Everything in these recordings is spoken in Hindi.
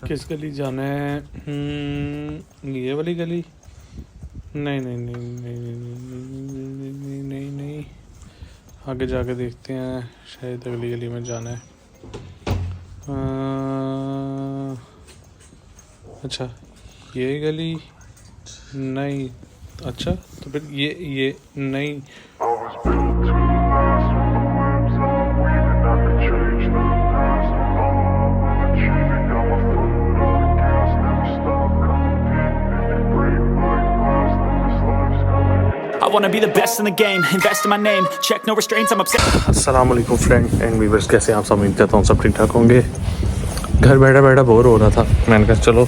किस गली जाना है? ये वाली गली? नहीं नहीं नहीं नहीं नहीं नहीं नहीं नहीं नहीं नहीं, आगे जाके देखते हैं, शायद अगली गली में जाना है। अच्छा ये गली नहीं, अच्छा तो फिर ये नहीं। I wanna be the best in the game, invest in my name, check no restraints, I'm obsessed. अस्सलाम वालेकुम फ्रेंड एंड व्यूअर्स, कैसे हैं आप सब? उम्मीद करता हूँ सब ठीक ठाक होंगे। घर बैठा बैठा बोर हो रहा था, मैंने कहा चलो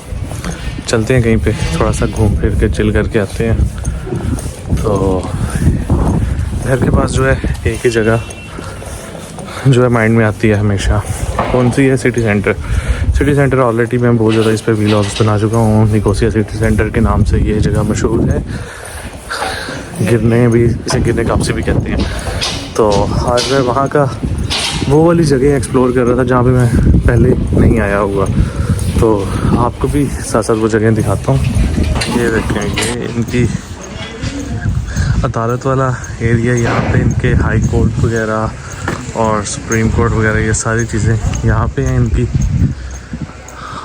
चलते हैं कहीं पे, थोड़ा सा घूम फिर के चिल करके आते हैं। तो घर के पास जो है एक ही जगह जो है माइंड में आती है हमेशा, कौन सी है? City centre. City centre already मैं बहुत ज़्यादा इस पर व्लॉग्स बना चुका हूँ। निकोसिया सिटी सेंटर के नाम से ये जगह मशहूर है, गिरने भी, इसे गिरने काप्सी भी कहते हैं। तो आज मैं वहाँ का वो वाली जगह एक्सप्लोर कर रहा था जहाँ पे मैं पहले नहीं आया हुआ, तो आपको भी साथ साथ वो जगह दिखाता हूँ। ये देखें, ये इनकी अदालत वाला एरिया, यहाँ पे इनके हाई कोर्ट वगैरह और सुप्रीम कोर्ट वगैरह ये सारी चीज़ें यहाँ पे हैं इनकी।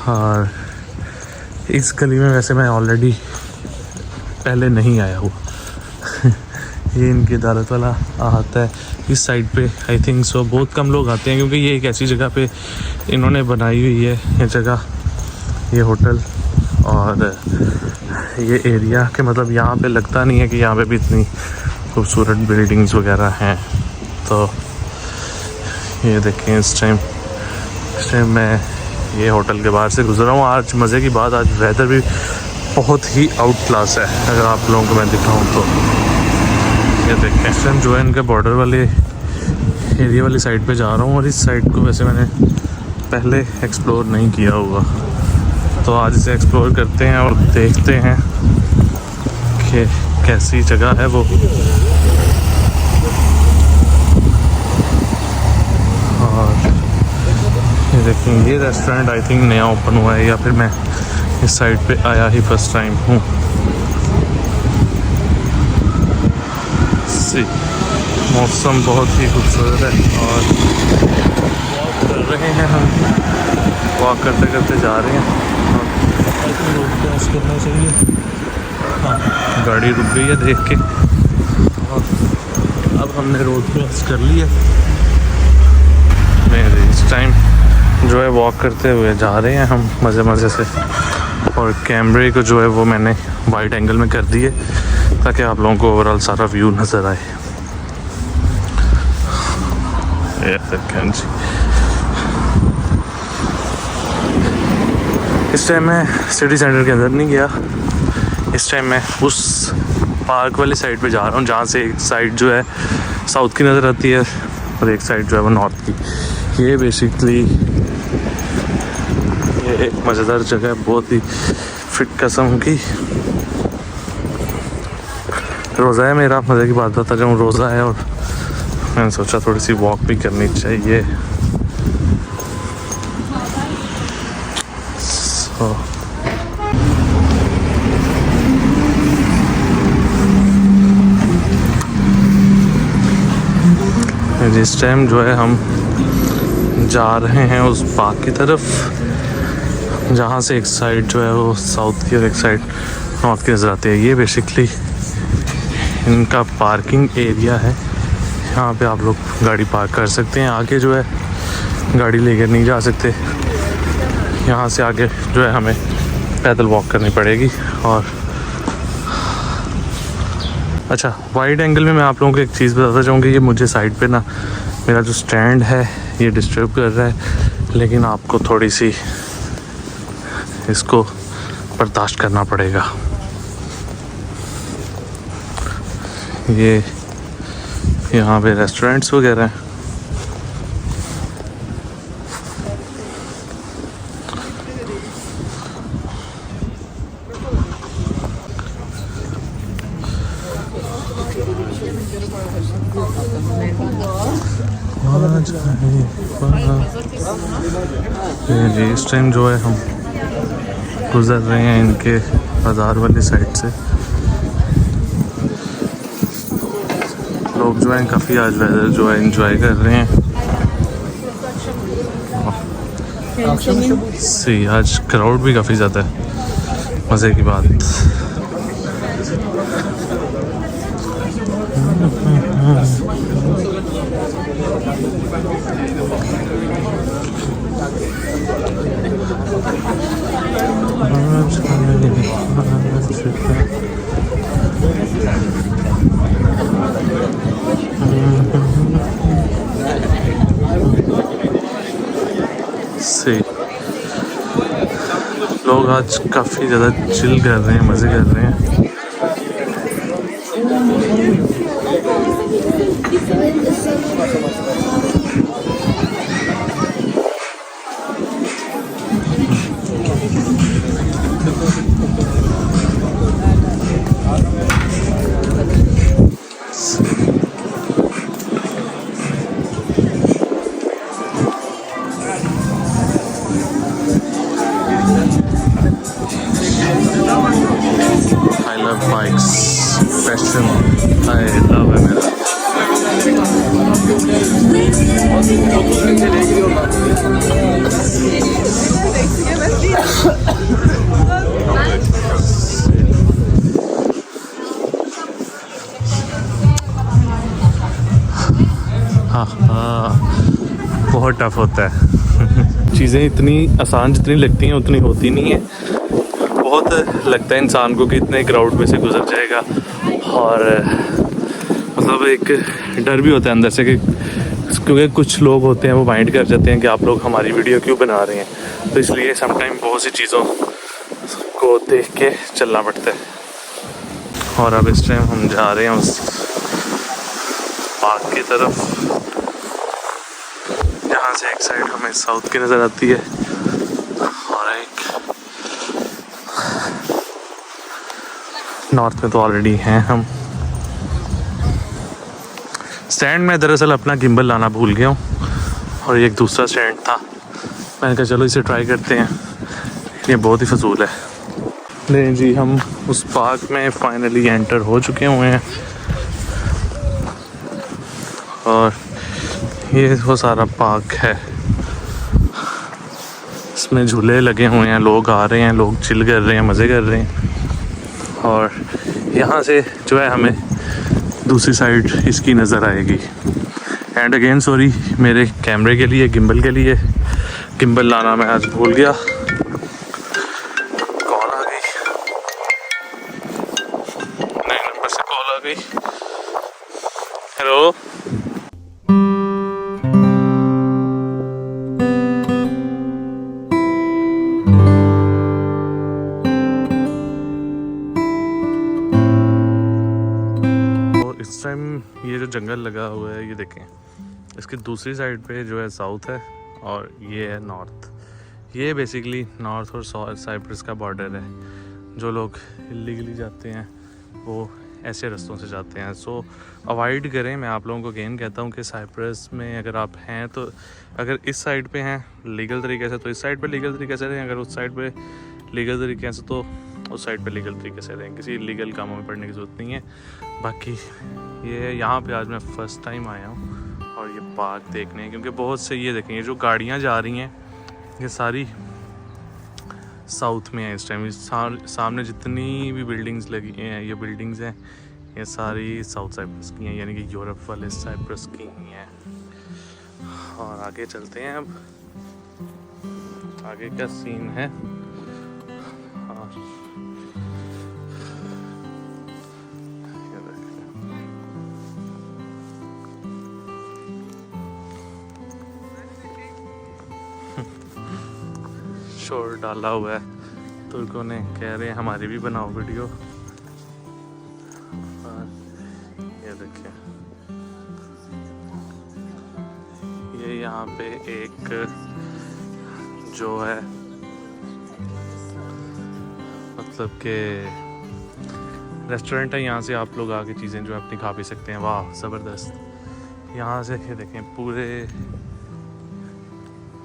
और इस गली में वैसे मैं ऑलरेडी पहले नहीं आया हुआ। ये इनकी अदालत वाला आता है इस साइड पे, आई थिंक सो बहुत कम लोग आते हैं, क्योंकि ये एक ऐसी जगह पे इन्होंने बनाई हुई है ये जगह, ये होटल और ये एरिया के, मतलब यहाँ पे लगता नहीं है कि यहाँ पे भी इतनी खूबसूरत बिल्डिंग्स वगैरह हैं। तो ये देखें, इस टाइम मैं ये होटल के बाहर से गुजरा हूँ। आज मज़े की बात, आज वेदर भी बहुत ही आउट क्लास है, अगर आप लोगों को मैं दिखाऊँ तो। ये देखें, इस टाइम जो है इनके बॉर्डर वाले एरिया वाली साइड पे जा रहा हूँ, और इस साइड को वैसे मैंने पहले एक्सप्लोर नहीं किया हुआ, तो आज इसे एक्सप्लोर करते हैं और देखते हैं कि कैसी जगह है वो। और ये देखें, ये रेस्टोरेंट आई थिंक नया ओपन हुआ है, या फिर मैं इस साइड पे आया ही फर्स्ट टाइम हूँ। मौसम बहुत ही खूबसूरत है और वॉक कर रहे हैं हम, वॉक करते करते जा रहे हैं। रोड क्रॉस करना चाहिए, हाँ गाड़ी रुक गई है देख के, और अब हमने रोड क्रॉस कर लिया। मेरे इस टाइम जो है वॉक करते हुए जा रहे हैं हम मज़े मज़े से, और कैमरे को जो है वो मैंने वाइड एंगल में कर दिए ताकि आप लोगों को ओवरऑल सारा व्यू नज़र आए। इस टाइम मैं सिटी सेंटर के अंदर नहीं गया, इस टाइम मैं उस पार्क वाली साइड पे जा रहा हूँ जहाँ से एक साइड जो है साउथ की नज़र आती है और एक साइड जो है वो नॉर्थ की। ये बेसिकली ये एक मज़ेदार जगह है, बहुत ही फिट किस्म की। रोज़ा है मेरा, मज़े की बात बता जाऊँ, रोज़ा है और मैंने सोचा थोड़ी सी वॉक भी करनी चाहिए। जिस टाइम जो है हम जा रहे हैं उस पार्क की तरफ, जहाँ से एक साइड जो है वो साउथ की और एक साइड नॉर्थ की नज़र आती है। ये बेसिकली इनका पार्किंग एरिया है, यहाँ पे आप लोग गाड़ी पार्क कर सकते हैं। आगे जो है गाड़ी लेकर नहीं जा सकते, यहाँ से आगे जो है हमें पैदल वॉक करनी पड़ेगी। और अच्छा, वाइड एंगल में मैं आप लोगों को एक चीज़ बताता चाहूँगी, ये मुझे साइड पे ना मेरा जो स्टैंड है ये डिस्टर्ब कर रहा है, लेकिन आपको थोड़ी सी इसको बर्दाश्त करना पड़ेगा। ये यहाँ पे रेस्टोरेंट्स वगैरह हैं। जी इस टाइम जो है हम गुजर रहे हैं इनके बाज़ार वाली साइड से। लोग जो हैं काफ़ी आज वेदर जो है एंजॉय कर रहे हैं। सही, आज क्राउड भी काफ़ी ज़्यादा है, मज़े की बात। सही, लोग आज काफ़ी ज़्यादा चिल कर रहे हैं, मज़े कर रहे हैं। बहुत टफ होता है। चीज़ें इतनी आसान जितनी लगती हैं उतनी होती नहीं है। बहुत लगता है इंसान को कि इतने क्राउड में से गुजर जाएगा, और मतलब एक डर भी होता है अंदर से कि क्योंकि कुछ लोग होते हैं वो माइंड कर जाते हैं कि आप लोग हमारी वीडियो क्यों बना रहे हैं। तो इसलिए समटाइम बहुत सी चीज़ों को देख के चलना पड़ता है। और अब इस टाइम हम जा रहे हैं उस पार्क की तरफ, जहाँ से एक साइड हमें साउथ की नज़र आती है और एक नॉर्थ में तो ऑलरेडी हैं हम। स्टैंड में दरअसल अपना गिम्बल लाना भूल गया हूँ, और ये एक दूसरा स्टैंड था, मैंने कहा चलो इसे ट्राई करते हैं, ये बहुत ही फजूल है। नहीं जी, हम उस पार्क में फाइनली एंटर हो चुके हुए हैं, और ये वो सारा पार्क है। इसमें झूले लगे हुए हैं, लोग आ रहे हैं, लोग चिल कर रहे हैं, मज़े कर रहे हैं। और यहाँ से जो है हमें दूसरी साइड इसकी नज़र आएगी। एंड अगेन सॉरी मेरे कैमरे के लिए, गिम्बल के लिए, गिम्बल लाना मैं आज भूल गया। कॉल आ गई, नए नंबर से कॉल आ गई। हेलो, इस टाइम ये जो जंगल लगा हुआ है ये देखें, इसकी दूसरी साइड पे जो है साउथ है और ये है नॉर्थ। ये बेसिकली नॉर्थ और साइप्रस का बॉर्डर है। जो लोग इलीगली जाते हैं वो ऐसे रास्तों से जाते हैं, सो अवॉइड करें। मैं आप लोगों को अगेन कहता हूँ कि साइप्रस में अगर आप हैं तो अगर इस साइड पे हैं लीगल तरीके से तो इस साइड पे लीगल तरीके से रहें, अगर उस साइड पे लीगल तरीके से तो उस साइड पे लीगल तरीके से रहें। किसी इलीगल कामों में पड़ने की ज़रूरत नहीं है। बाकी ये यहाँ पे आज मैं फ़र्स्ट टाइम आया हूँ और ये पार्क देखने, क्योंकि बहुत से ये देखें, ये जो गाड़ियाँ जा रही हैं ये सारी साउथ में है इस टाइम। सामने जितनी भी बिल्डिंग्स लगी हैं, ये बिल्डिंग्स हैं, ये सारी साउथ साइप्रस की हैं, यानी कि यूरोप वाले साइप्रस की ही हैं। और आगे चलते हैं, अब आगे क्या सीन है। और शोर डाला हुआ है, तुर्कों ने कह रहे हैं हमारी भी बनाओ वीडियो। और ये देखिए, ये यहाँ पे एक जो है मतलब के रेस्टोरेंट है, यहाँ से आप लोग आके चीज़ें जो है अपनी खा पी सकते हैं। वाह ज़बरदस्त। यहाँ से ये देखें पूरे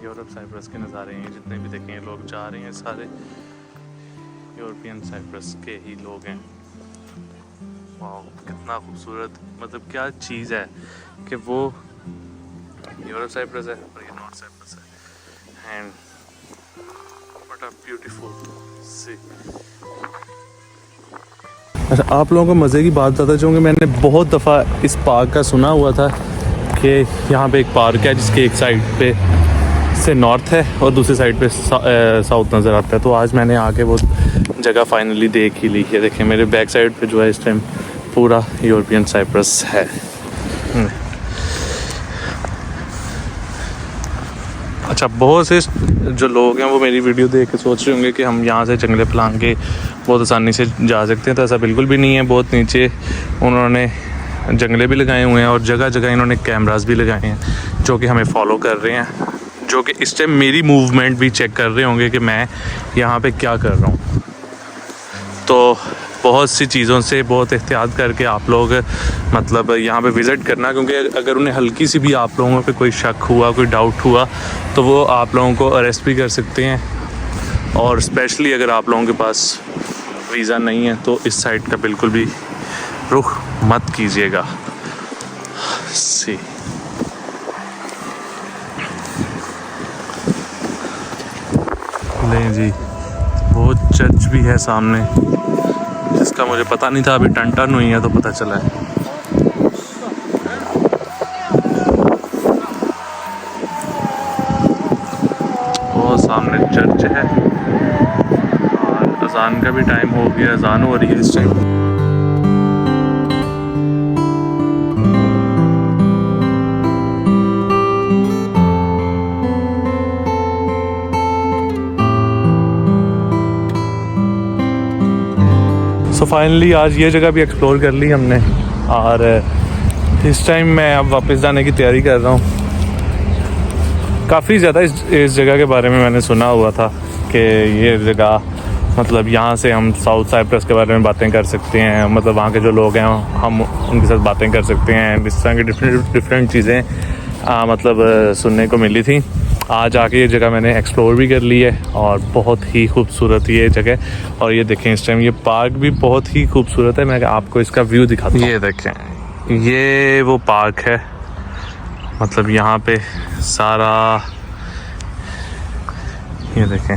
यूरोप साइप्रस के नज़ारे हैं, जितने भी देखें लोग जा रहे हैं सारे यूरोपियन साइप्रस के ही लोग हैं। वाह कितना खूबसूरत, मतलब क्या चीज़ है कि वो यूरोप साइप्रस है और ये नॉर्थ साइप्रस है। एंड व्हाट अ ब्यूटीफुल सी। अच्छा, आप लोगों को मज़े की बात बताता चाहूँगा, मैंने बहुत दफ़ा इस पार्क का सुना हुआ था कि यहाँ पे एक पार्क है जिसके एक साइड पे से नॉर्थ है और दूसरी साइड पे साउथ नज़र आता है। तो आज मैंने आके वो जगह फाइनली देख ही ली है। देखिए मेरे बैक साइड पे जो है इस टाइम पूरा यूरोपियन साइप्रस है। अच्छा, बहुत से जो लोग हैं वो मेरी वीडियो देख के सोच रहे होंगे कि हम यहाँ से जंगले फलांग के बहुत आसानी से जा सकते हैं, तो ऐसा बिल्कुल भी नहीं है। बहुत नीचे उन्होंने जंगले भी लगाए हुए हैं और जगह जगह इन्होंने कैमरास भी लगाए हैं जो कि हमें फॉलो कर रहे हैं, जो कि इस टाइम मेरी मूवमेंट भी चेक कर रहे होंगे कि मैं यहाँ पे क्या कर रहा हूँ। तो बहुत सी चीज़ों से बहुत एहतियात करके आप लोग मतलब यहाँ पे विज़िट करना, क्योंकि अगर उन्हें हल्की सी भी आप लोगों पे कोई शक हुआ, कोई डाउट हुआ, तो वो आप लोगों को अरेस्ट भी कर सकते हैं। और स्पेशली अगर आप लोगों के पास वीज़ा नहीं है तो इस साइड का बिल्कुल भी रुख मत कीजिएगा। सी लें जी, वो चर्च भी है सामने जिसका मुझे पता नहीं था, अभी टन टन हुई है तो पता चला है। वो सामने चर्च है और अजान का भी टाइम हो गया, अजान हो रही है इस टाइम। सो फाइनली आज ये जगह भी एक्सप्लोर कर ली हमने और इस टाइम मैं अब वापस जाने की तैयारी कर रहा हूँ। काफ़ी ज़्यादा इस जगह के बारे में मैंने सुना हुआ था कि ये जगह मतलब यहाँ से हम साउथ साइप्रस के बारे में बातें कर सकते हैं, मतलब वहाँ के जो लोग हैं हम उनके साथ बातें कर सकते हैं। इस तरह की डिफरेंट चीज़ें मतलब सुनने को मिली थी। आज आके ये जगह मैंने एक्सप्लोर भी कर ली है और बहुत ही खूबसूरत ये जगह। और ये देखें इस टाइम ये पार्क भी बहुत ही खूबसूरत है। मैं आपको इसका व्यू दिखाता हूँ। ये देखें, ये वो पार्क है, मतलब यहाँ पे सारा ये देखें,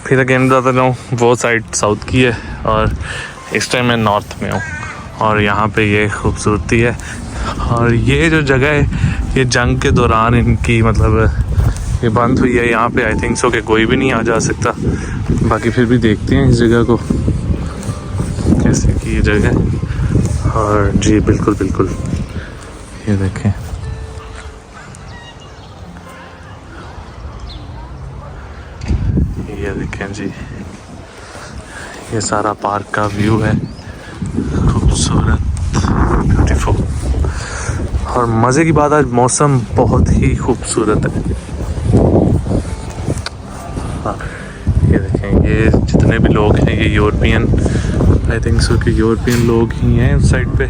फिर अगेन बताता जाऊँ, वो साइड साउथ की है और इस टाइम मैं नॉर्थ में हूँ और यहाँ पे ये खूबसूरती है। और ये जो जगह है ये जंग के दौरान इनकी मतलब ये बंद हुई है। यहाँ पे आई थिंक सो कि कोई भी नहीं आ जा सकता। बाकी फिर भी देखते हैं इस जगह को कैसे की ये जगह। और जी बिल्कुल बिल्कुल, ये देखें, ये देखें जी, ये सारा पार्क का व्यू है, खूबसूरत, ब्यूटीफुल। और मज़े की बात, आज मौसम बहुत ही खूबसूरत है। हाँ, ये देखें, ये जितने भी लोग हैं ये यूरोपियन, आई थिंक सो कि यूरोपियन लोग ही हैं उस साइड पे।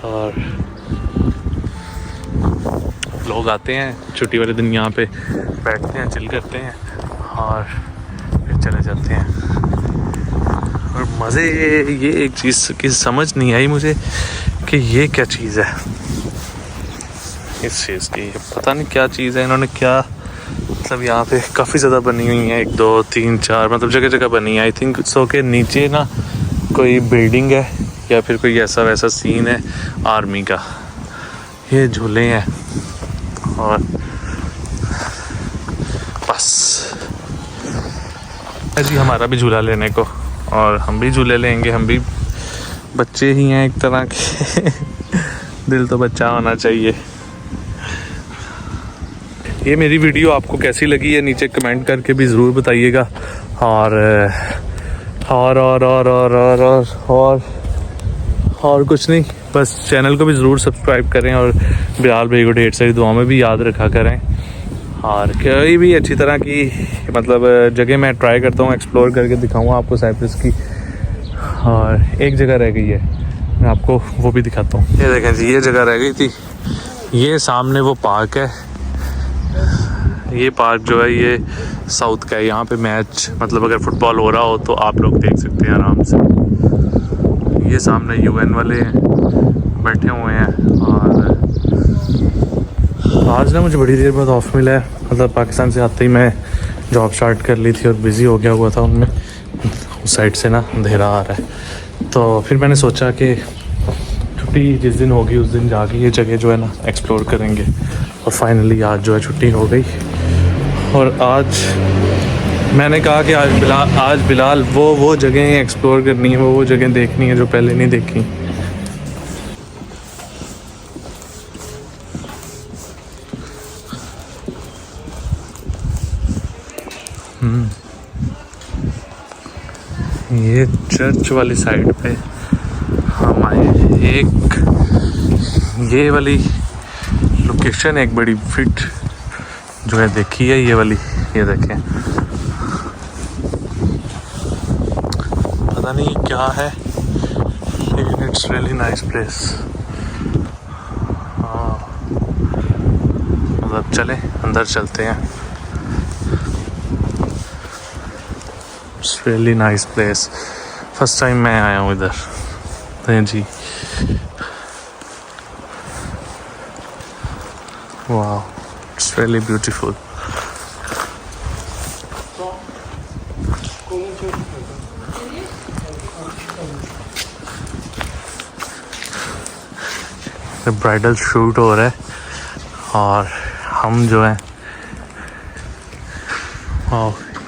और लोग आते हैं छुट्टी वाले दिन, यहाँ पे बैठते हैं, चिल करते हैं और फिर चले जाते हैं। और मज़े ये एक चीज़ की समझ नहीं आई मुझे कि ये क्या चीज़ है इस चीज़ की, पता नहीं क्या चीज़ है। इन्होंने क्या मतलब यहाँ पे काफ़ी ज़्यादा बनी हुई है, 1 2 3 4 मतलब जगह जगह बनी है। आई थिंक सो के नीचे ना कोई बिल्डिंग है या फिर कोई ऐसा वैसा सीन है आर्मी का। ये झूले हैं और बस जी हमारा भी झूला लेने को, और हम भी झूले लेंगे। हम भी बच्चे ही हैं एक तरह के दिल तो बच्चा होना चाहिए। ये मेरी वीडियो आपको कैसी लगी है नीचे कमेंट करके भी ज़रूर बताइएगा। और कुछ नहीं, बस चैनल को भी ज़रूर सब्सक्राइब करें और बिलाल भाई को ढेर सारी दुआओं में भी याद रखा करें। और कोई भी अच्छी तरह की मतलब जगह मैं ट्राई करता हूँ एक्सप्लोर करके दिखाऊंगा आपको साइप्रस की। और एक जगह रह गई है, मैं आपको वो भी दिखाता हूँ। ये देखें जी, ये जगह रह गई थी, ये सामने वो पार्क है ये पार्क जो है ये साउथ का है। यहाँ पे मैच मतलब अगर फुटबॉल हो रहा हो तो आप लोग देख सकते हैं आराम से। ये सामने यूएन वाले बैठे हुए हैं। और आज ना मुझे बड़ी देर बाद ऑफ मिला है, मतलब पाकिस्तान से आते ही मैं जॉब स्टार्ट कर ली थी और बिज़ी हो गया हुआ था उनमें, उस साइड से ना अंधेरा आ रहा है। तो फिर मैंने सोचा कि छुट्टी जिस दिन होगी उस दिन जाके ये जगह जो है ना एक्सप्लोर करेंगे। और फाइनली आज जो है छुट्टी हो गई। और आज मैंने कहा कि आज बिलाल वो जगह एक्सप्लोर करनी है, वो जगह देखनी है जो पहले नहीं देखी। ये चर्च वाली साइड पे हम आए। एक ये वाली लोकेशन एक बड़ी फिट जो है देखी है, ये वाली, ये देखें। पता नहीं क्या है लेकिन इट्स रियली नाइस प्लेस। हाँ, मतलब चले अंदर चलते हैं। It's really nice place. First time मैं आया हूँ इधर। हाँ जी, वाह, it's really beautiful. Bridal shoot हो रहा है और हम जो हैं,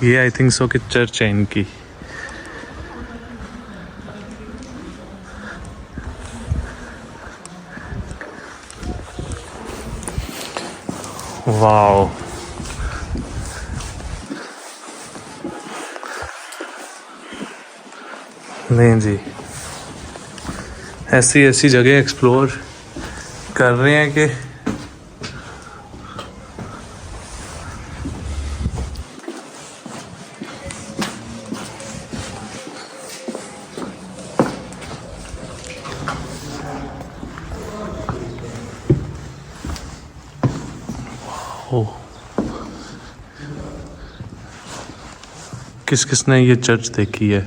ये आई थिंक सो कि चर्च है इनकी। वाओ, नहीं जी, ऐसी ऐसी जगह एक्सप्लोर कर रहे हैं कि ओ, किस किसने ये चर्च देखी है?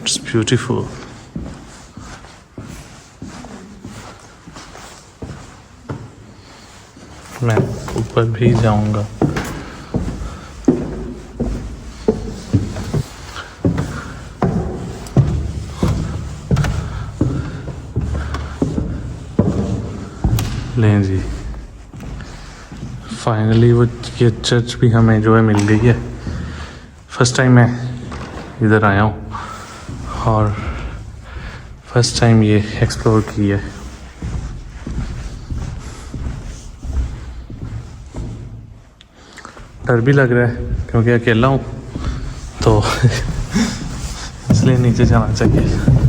It's beautiful. मैं ऊपर भी जाऊंगा। लें जी, फाइनली वो ये चर्च भी हमें जो है मिल गई है। फर्स्ट टाइम मैं इधर आया हूँ और फर्स्ट टाइम ये एक्सप्लोर की है। डर भी लग रहा है क्योंकि अकेला हूँ तो इसलिए नीचे जाना चाहिए।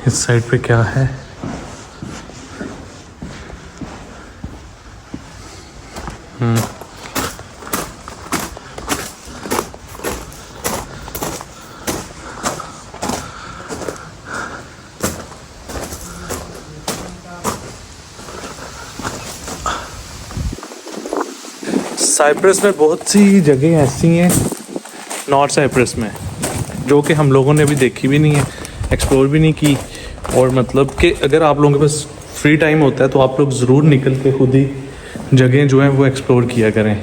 इस साइड पे क्या है? साइप्रस में बहुत सी जगह ऐसी हैं नॉर्थ साइप्रस में जो कि हम लोगों ने अभी देखी भी नहीं है, एक्सप्लोर भी नहीं की। और मतलब कि अगर आप लोगों के पास फ्री टाइम होता है तो आप लोग ज़रूर निकल के खुद ही जगह जो हैं वो एक्सप्लोर किया करें।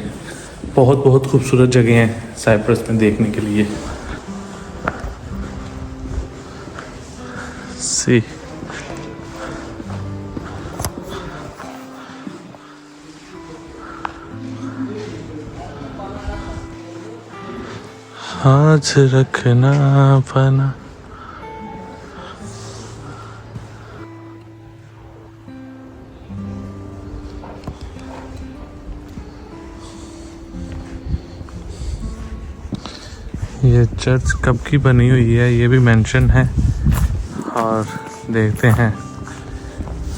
बहुत बहुत खूबसूरत जगह हैं साइप्रस में देखने के लिए। सी हाथ रखना पना। ये चर्च कब की बनी हुई है ये भी मेंशन है। और देखते हैं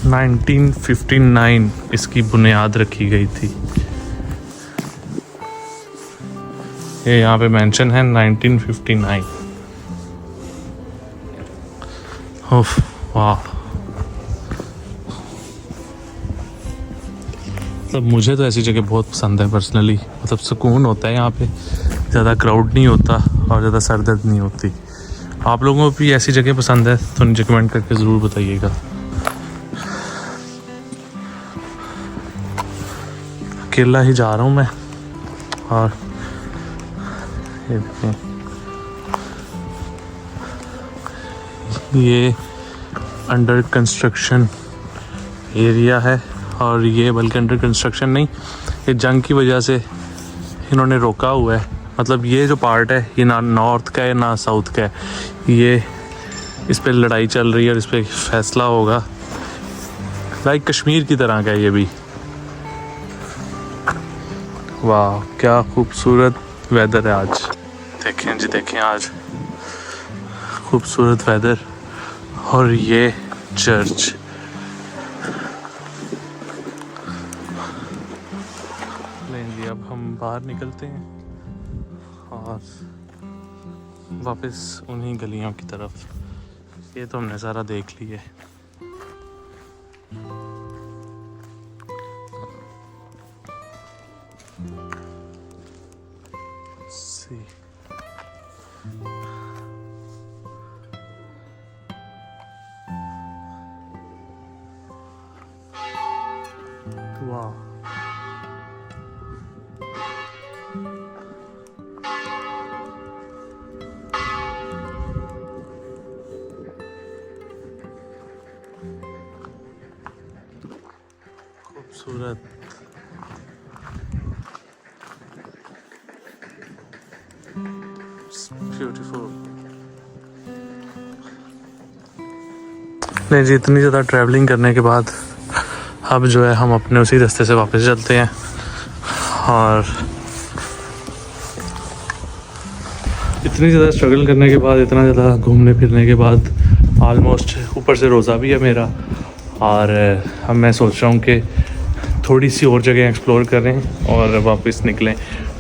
1959 इसकी बुनियाद रखी गई थी। ये यहाँ पे मेंशन है 1959। ओफ वाह। मतलब मुझे तो ऐसी जगह बहुत पसंद है पर्सनली। मतलब सुकून होता है यहाँ पे, ज़्यादा क्राउड नहीं होता और ज़्यादा सर दर्द नहीं होती। आप लोगों को भी ऐसी जगह पसंद है तो नीचे कमेंट करके ज़रूर बताइएगा। अकेला ही जा रहा हूँ मैं। और ये देखें, ये अंडर कंस्ट्रक्शन एरिया है। और ये बल्कि अंडर कंस्ट्रक्शन नहीं, ये जंग की वजह से इन्होंने रोका हुआ है। मतलब ये जो पार्ट है ये ना नॉर्थ का है ना साउथ का है। ये इस पे लड़ाई चल रही है और इस पे फैसला होगा। लाइक कश्मीर की तरह का है ये भी। वाह क्या खूबसूरत वेदर है आज। देखें जी देखें, आज खूबसूरत वेदर। और ये चर्च, लेंगे अब हम बाहर निकलते हैं और वापस उन्हीं गलियों की तरफ। ये तो हमने सारा देख लिया है। See. Wow. खूबसूरत। ब्यूटीफुल। नहीं जी, इतनी ज़्यादा ट्रैवलिंग करने के बाद अब जो है हम अपने उसी रास्ते से वापस चलते हैं। और इतनी ज़्यादा स्ट्रगल करने के बाद, इतना ज़्यादा घूमने फिरने के बाद, ऑलमोस्ट ऊपर से रोज़ा भी है मेरा। और अब मैं सोच रहा हूँ कि थोड़ी सी और जगह एक्सप्लोर करें और वापस निकलें।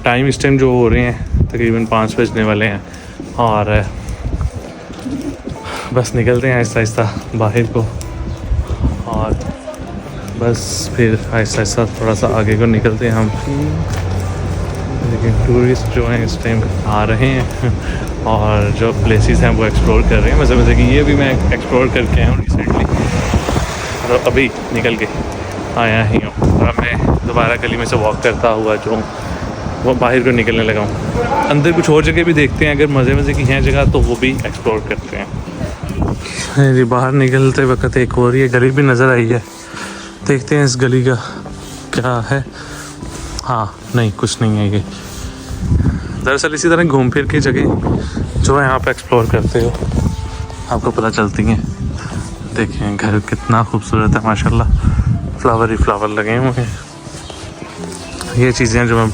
टाइम इस टाइम जो हो रहे हैं तकरीबन 5 बजने वाले हैं और बस निकलते हैं आहिस्ता आहिस्ता बाहर को। और बस फिर आहिस्ता आहिस्ता थोड़ा सा आगे को निकलते हैं हम। लेकिन टूरिस्ट जो हैं इस टाइम आ रहे हैं और जो प्लेसेस हैं वो एक्सप्लोर कर रहे हैं मज़े मज़े की। ये भी मैं एक्सप्लोर करके आया हूँ रिसेंटली, तो अभी निकल के आया ही हूँ। और मैं दोबारा गली में से वॉक करता हुआ जो वो बाहर को निकलने लगा हूँ। अंदर कुछ और जगह भी देखते हैं, अगर मज़े मज़े की हैं जगह तो वो भी एक्सप्लोर करते हैं। जी बाहर निकलते वक्त एक और ये गली भी नज़र आई है। देखते हैं इस गली का क्या है। हाँ नहीं, कुछ नहीं है ये। दरअसल इसी तरह घूम फिर की जगह जो है यहाँ पे एक्सप्लोर करते हो आपको पता चलती हैं। देखें घर कितना खूबसूरत है माशाल्लाह, फ्लावर ही फ्लावर लगे हुए हैं। ये चीज़ें जो मैं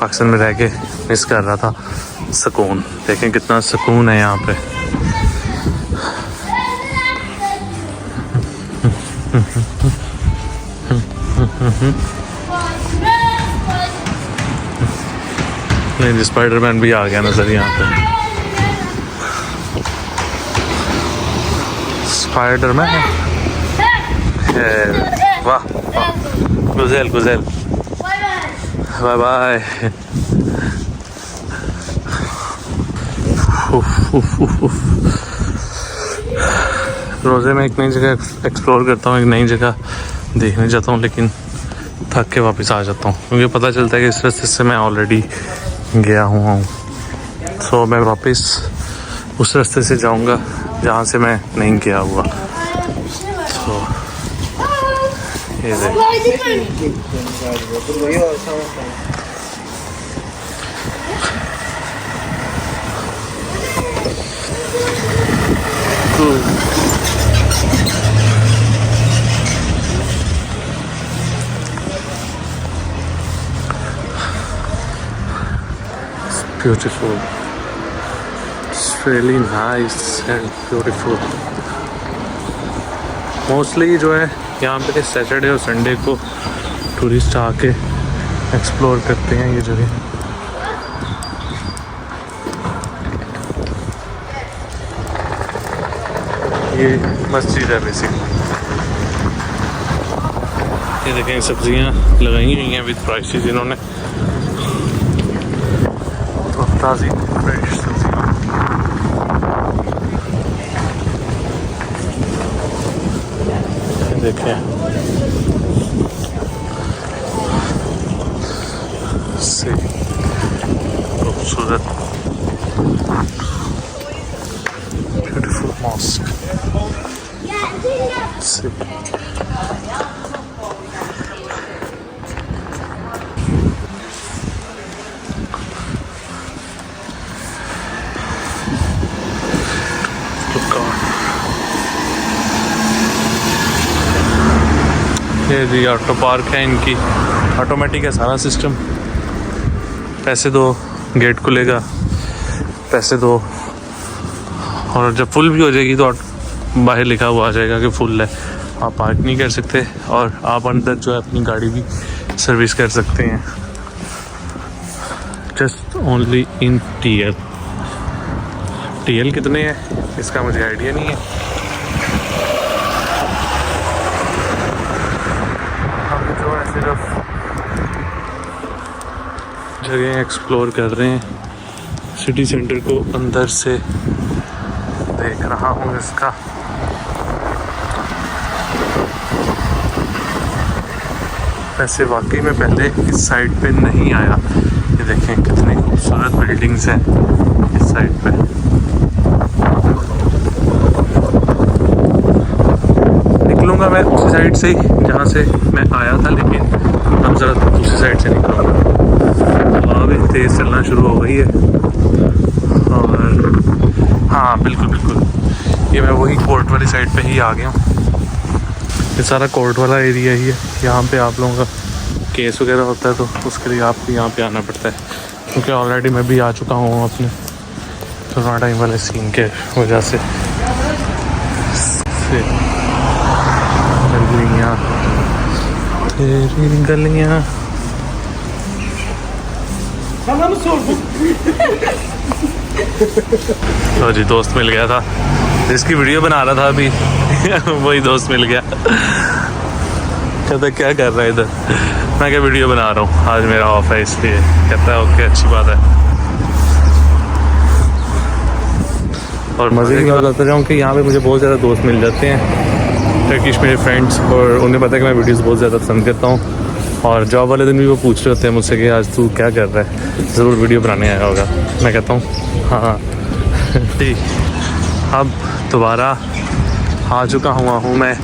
पाकिस्तान में रह के मिस कर रहा था, सुकून। देखें कितना सुकून है यहाँ पे। नहीं, स्पाइडरमैन भी आ गया नजर यहाँ पे। स्पाइडरमैन, वाह गुजेल गुजेल, बाय बाय। रोज़े में एक नई जगह एक्सप्लोर करता हूँ, एक नई जगह देखने जाता हूँ, लेकिन थक के वापस आ जाता हूँ क्योंकि पता चलता है कि इस रास्ते से मैं ऑलरेडी गया हुआ हूँ। तो मैं वापस उस रास्ते से जाऊँगा जहाँ से मैं नहीं गया हुआ। तो ये beautiful. It's really nice and beautiful. Mostly जो है यहाँ पे सैटरडे और संडे को टूरिस्ट आके एक्सप्लोर करते हैं ये जगह। ये मस्जिद है बेसिकली। ये देखें सब्जियां लगाई हुई हैं विद प्राइसेस इन्होंने, तो ताज़ी फ्रेश सब्जियां। देखें से खूबसूरत ब्यूटीफुल मॉस्क से ये जी ऑटो पार्क है इनकी, ऑटोमेटिक है सारा सिस्टम। पैसे दो गेट खुलेगा, पैसे दो, और जब फुल भी हो जाएगी तो बाहर लिखा हुआ आ जाएगा कि फुल है, आप पार्क नहीं कर सकते और आप अंदर जो है अपनी गाड़ी भी सर्विस कर सकते हैं। Just only in TL। TL कितने हैं इसका मुझे आइडिया नहीं है। हम जो है सिर्फ जगह एक्सप्लोर कर रहे हैं, सिटी सेंटर को अंदर से देख रहा हूँ इसका। वैसे वाकई में पहले इस साइड पे नहीं आया। ये देखें कितनी खूबसूरत बिल्डिंग्स हैं इस साइड पे। निकलूँगा मैं उसी साइड से ही जहाँ से मैं आया था, लेकिन अब ज़रा दूसरी साइड से निकलूँगा। हवा भी तेज़ चलना शुरू हो गई है और हाँ बिल्कुल बिल्कुल, ये मैं वही कोर्ट वाली साइड पे ही आ गया हूँ। ये सारा कोर्ट वाला एरिया ही है। यहाँ पे आप लोगों का केस वगैरह होता है तो उसके लिए आपको यहाँ पे आना पड़ता है, क्योंकि ऑलरेडी मैं भी आ चुका हूँ अपने कोरोना टाइम वाले सीन के वजह से। गलियाँ तेरी गलियाँ तो जी दोस्त मिल गया था, इसकी वीडियो बना रहा था अभी वही दोस्त मिल गया। कहता क्या कर रहा है इधर, मैं क्या वीडियो बना रहा हूँ, आज मेरा ऑफ है इसलिए। कहता है ओके अच्छी बात है। और मज़े की बात बताता जाऊँ कि यहाँ पे मुझे बहुत ज़्यादा दोस्त मिल जाते हैं टर्किश मेरे फ्रेंड्स, और उन्हें पता है कि मैं वीडियोस बहुत ज़्यादा पसंद करता हूँ। और जॉब वाले दिन भी वो पूछ रहे होते हैं मुझसे कि आज तू क्या कर रहा है, ज़रूर वीडियो बनाने आया होगा। मैं कहता हूँ हाँ ठीक। अब दोबारा आ चुका हुआ हूँ मैं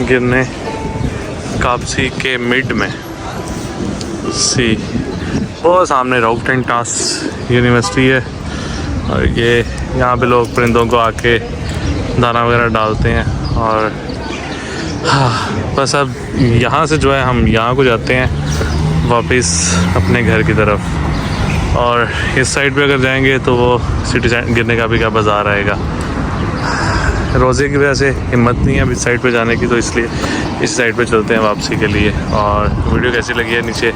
गिरने कापसी के मिड में सी, वो सामने राउटेन टास यूनिवर्सिटी है, और ये यहाँ पे लोग परिंदों को आके दाना वगैरह डालते हैं। और हाँ बस अब यहाँ से जो है हम यहाँ को जाते हैं वापस अपने घर की तरफ, और इस साइड पे अगर जाएंगे तो वो सिटी गिरने का भी क्या बाज़ार आएगा। रोज़े की वजह से हिम्मत नहीं है अब इस साइड पे जाने की, तो इसलिए इस साइड पे चलते हैं वापसी के लिए। और वीडियो कैसी लगी है नीचे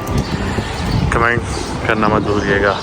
कमेंट करना मत भूलिएगा।